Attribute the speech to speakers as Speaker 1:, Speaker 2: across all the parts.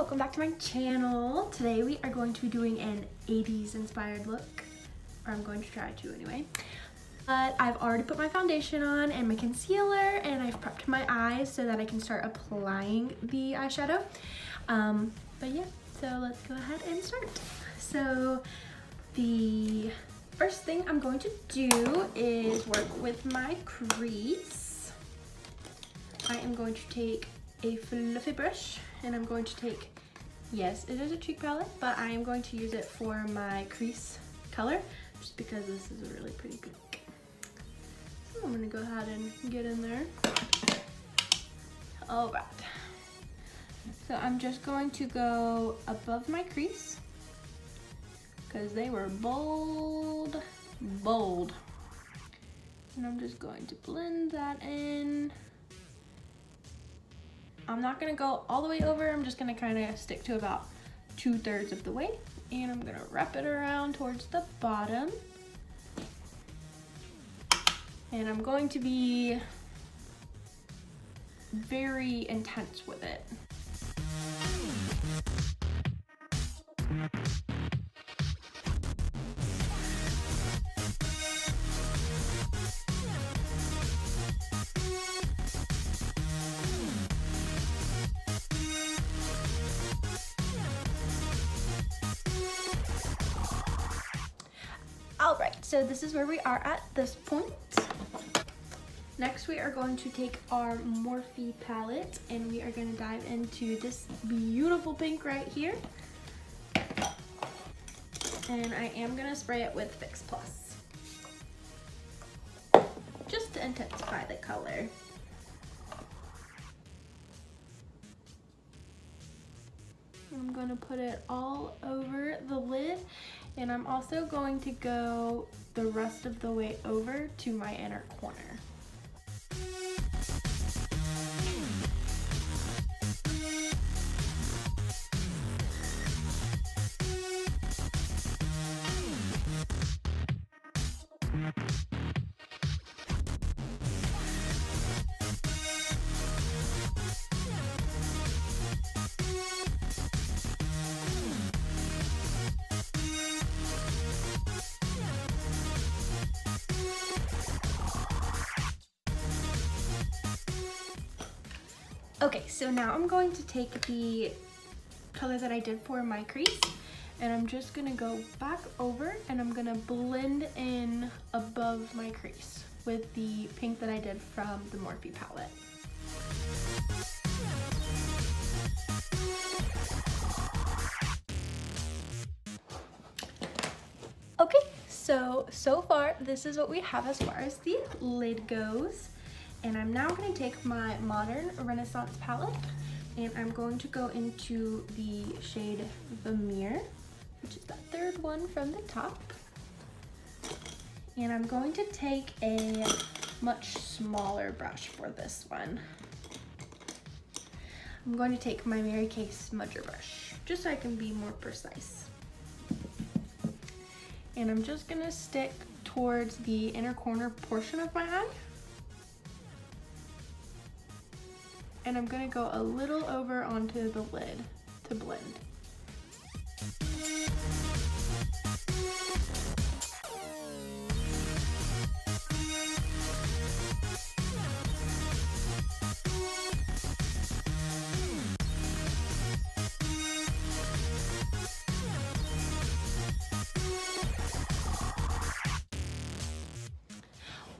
Speaker 1: welcome back to my channel. Today we are going to be doing an 80s inspired look, or I'm going to try to anyway. But I've already put my foundation on and my concealer, and I've prepped my eyes so that I can start applying the eyeshadow. But yeah, so let's go ahead and start. So the first thing I'm going to do is work with my crease. I am going to take a fluffy brush and I'm going to take, yes, it is a cheek palette, but I am going to use it for my crease color just because this is a really pretty pink. So I'm going to go ahead and get in there. All right. So I'm just going to go above my crease because they were bold. And I'm just going to blend that in. I'm not gonna go all the way over, I'm just gonna kind of stick to about 2/3 of the way. And I'm gonna wrap it around towards the bottom. And I'm going to be very intense with it. All right, so this is where we are at this point. Next, we are going to take our Morphe palette and we are going to dive into this beautiful pink right here. And I am going to spray it with Fix Plus, just to intensify the color. I'm going to put it all over the lid, and I'm also going to go the rest of the way over to my inner corner. Okay, so now I'm going to take the color that I did for my crease and I'm just gonna go back over and I'm gonna blend in above my crease with the pink that I did from the Morphe palette. Okay, so far this is what we have as far as the lid goes. And I'm now going to take my Modern Renaissance palette and I'm going to go into the shade Vermeer, which is the third one from the top. And I'm going to take a much smaller brush for this one. I'm going to take my Mary Kay smudger brush, just so I can be more precise. And I'm just going to stick towards the inner corner portion of my eye. And I'm going to go a little over onto the lid to blend.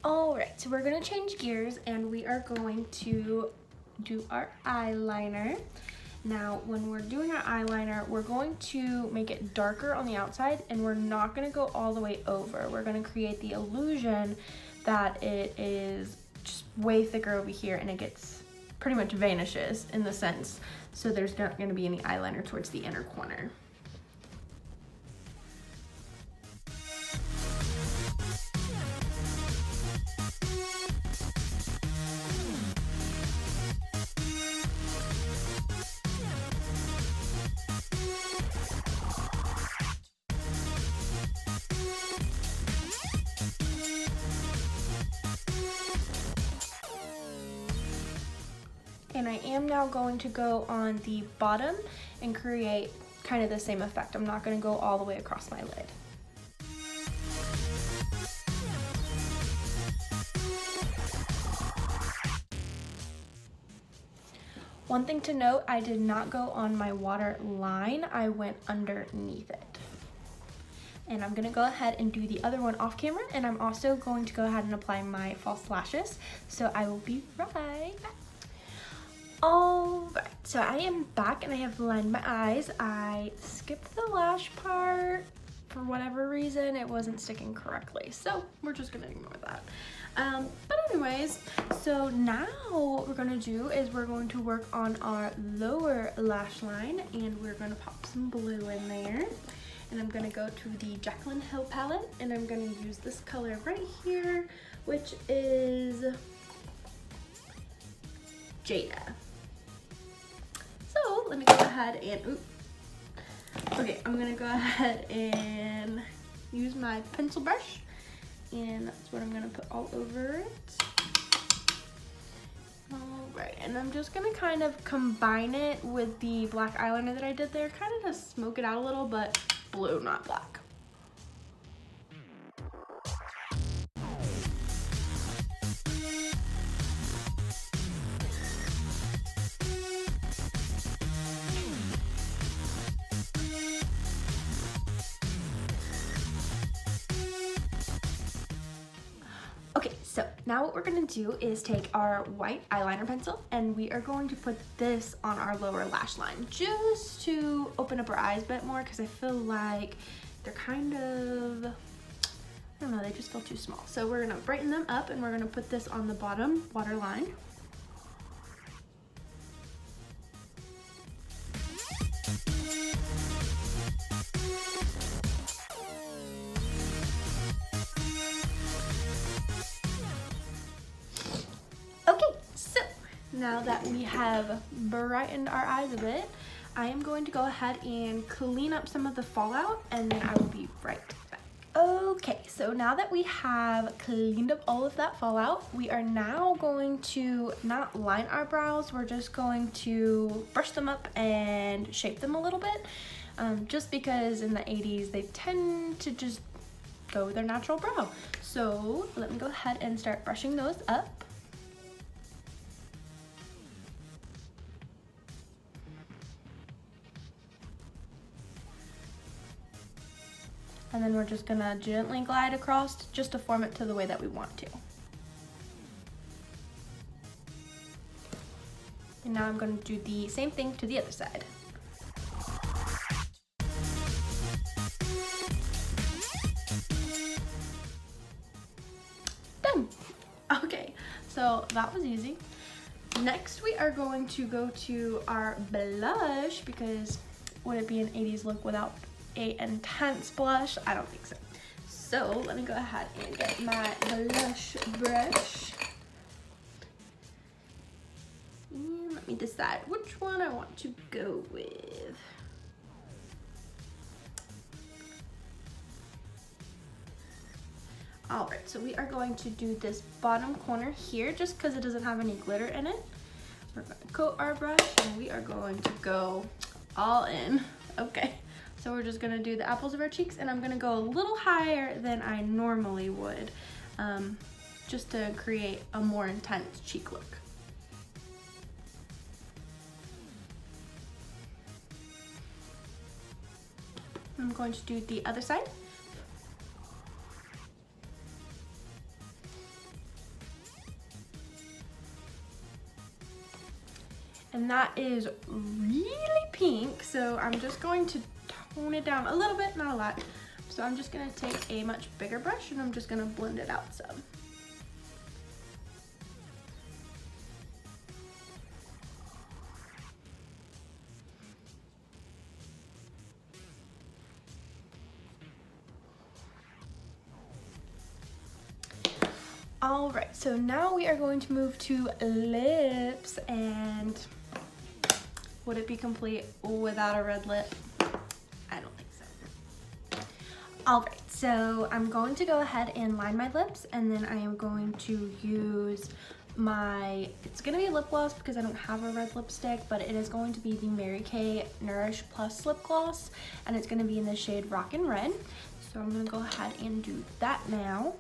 Speaker 1: All right, so we're going to change gears and we are going to do our eyeliner. Now, when we're doing our eyeliner, we're going to make it darker on the outside and we're not going to go all the way over. We're going to create the illusion that it is just way thicker over here and it gets pretty much vanishes in the sense. So there's not going to be any eyeliner towards the inner corner. And I am now going to go on the bottom and create kind of the same effect. I'm not going to go all the way across my lid. One thing to note, I did not go on my water line, I went underneath it. And I'm gonna go ahead and do the other one off camera, and I'm also going to go ahead and apply my false lashes. So I will be right back. Alright, so I am back and I have lined my eyes. I skipped the lash part. For whatever reason, it wasn't sticking correctly. So we're just gonna ignore that. But anyways, so now what we're gonna do is we're going to work on our lower lash line, and we're gonna pop some blue in there. And I'm gonna go to the Jaclyn Hill palette, and I'm gonna use this color right here, which is Jada. So let me go ahead and, okay, I'm gonna go ahead and use my pencil brush, and that's what I'm gonna put all over it. Alright, and I'm just gonna kind of combine it with the black eyeliner that I did there, kind of to smoke it out a little, but blue, not black. Okay, so now what we're gonna do is take our white eyeliner pencil, and we are going to put this on our lower lash line just to open up our eyes a bit more, because I feel like they're kind of, I don't know, they just feel too small. So we're gonna brighten them up, and we're gonna put this on the bottom waterline. Okay, so now that we have brightened our eyes a bit, I am going to go ahead and clean up some of the fallout, and then I will be right back. Okay, so now that we have cleaned up all of that fallout, we are now going to not line our brows, we're just going to brush them up and shape them a little bit, just because in the 80s they tend to just go with their natural brow. So let me go ahead and start brushing those up. And then we're just gonna gently glide across just to form it to the way that we want to. And now I'm gonna do the same thing to the other side. Done. Okay, so that was easy. Next we are going to go to our blush, because would it be an 80s look without an intense blush? I don't think so. So let me go ahead and get my blush brush. And let me decide which one I want to go with. Alright, so we are going to do this bottom corner here just because it doesn't have any glitter in it. We're going to coat our brush and we are going to go all in. Okay. So we're just gonna do the apples of our cheeks, and I'm gonna go a little higher than I normally would, just to create a more intense cheek look. I'm going to do the other side. And that is really pink, so I'm just going to tone it down a little bit, not a lot. So I'm just gonna take a much bigger brush and I'm just gonna blend it out some. All right, so now we are going to move to lips, and would it be complete without a red lip? I don't think so. All right, so I'm going to go ahead and line my lips, and then I am going to use it's gonna be a lip gloss because I don't have a red lipstick, but it is going to be the Mary Kay Nourish Plus lip gloss, and it's gonna be in the shade Rockin' Red. So I'm gonna go ahead and do that now.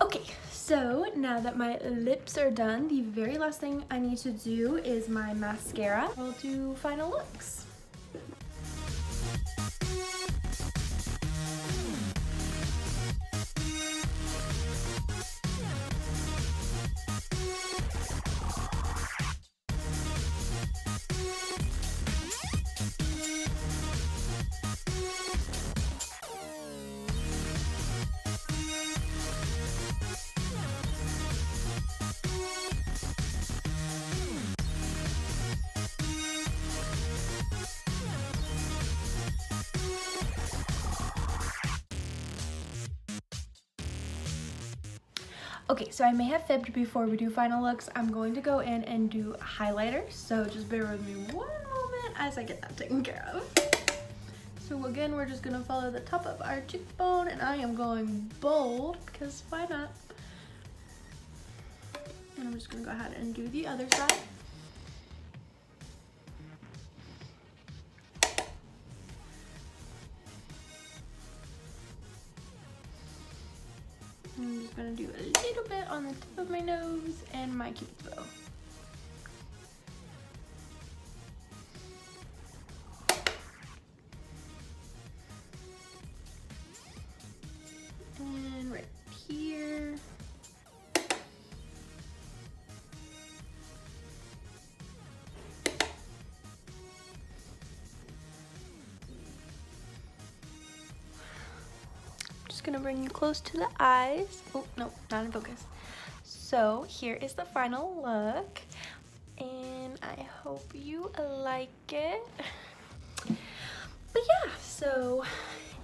Speaker 1: Okay, so now that my lips are done, the very last thing I need to do is my mascara. I'll do final looks. Okay, so I may have fibbed before we do final looks. I'm going to go in and do highlighters, so just bear with me one moment as I get that taken care of. So again, we're just gonna follow the top of our cheekbone, and I am going bold because why not? And I'm just gonna go ahead and do the other side. I'm just gonna do a little bit on the tip of my nose and my cupid's bow. And right here. Gonna bring you close to the eyes. Oh no, not in focus. So here is the final look, and I hope you like it. But yeah, so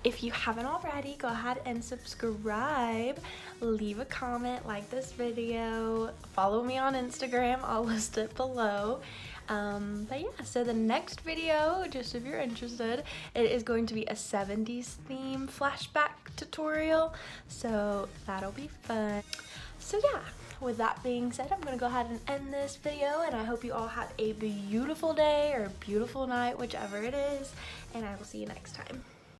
Speaker 1: if you haven't already, go ahead and subscribe, leave a comment, like this video, follow me on Instagram, I'll list it below. But yeah, so the next video, just if you're interested, it is going to be a 70s theme flashback tutorial, so that'll be fun. So yeah, with that being said, I'm gonna go ahead and end this video, and I hope you all have a beautiful day or a beautiful night, whichever it is, and I will see you next time.